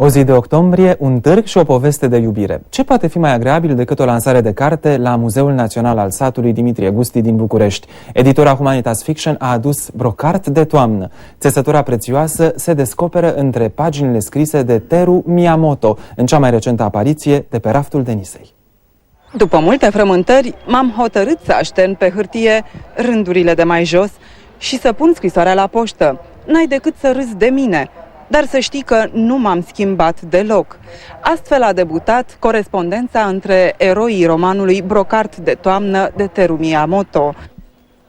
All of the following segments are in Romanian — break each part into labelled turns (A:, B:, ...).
A: O zi de octombrie, un târg și o poveste de iubire. Ce poate fi mai agreabil decât o lansare de carte la Muzeul Național al Satului Dimitrie Gusti din București? Editura Humanitas Fiction a adus Brocart de toamnă. Țesătura prețioasă se descoperă între paginile scrise de Teru Miyamoto, în cea mai recentă apariție de pe raftul Denisei.
B: După multe frământări, m-am hotărât să aștern pe hârtie rândurile de mai jos și să pun scrisoarea la poștă. N-ai decât să râzi de mine, dar să știi că nu m-am schimbat deloc. Astfel a debutat corespondența între eroii romanului Brocart de toamnă de Teru Miyamoto.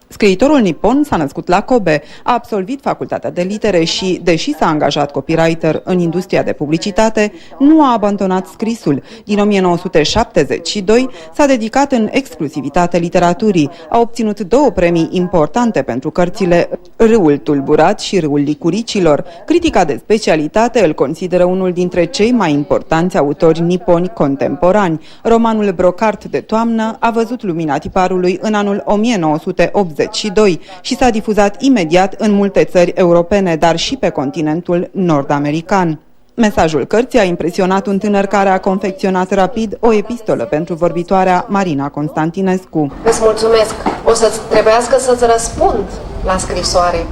B: Scriitorul nipon s-a născut la Kobe, a absolvit facultatea de litere și, deși s-a angajat copywriter în industria de publicitate, nu a abandonat scrisul. Din 1972 s-a dedicat în exclusivitate literaturii. A obținut 2 premii importante pentru cărțile Râul tulburat și Râul licuricilor. Critica de specialitate îl consideră unul dintre cei mai importanți autori niponi contemporani. Romanul Brocart de toamnă a văzut lumina tiparului în anul 1982 și s-a difuzat imediat în multe țări europene, dar și pe continentul nord-american. Mesajul cărții a impresionat un tânăr care a confecționat rapid o epistolă pentru vorbitoarea Marina Constantinescu.
C: Îți mulțumesc. O să trebuiască să-ți răspund la scrisoare.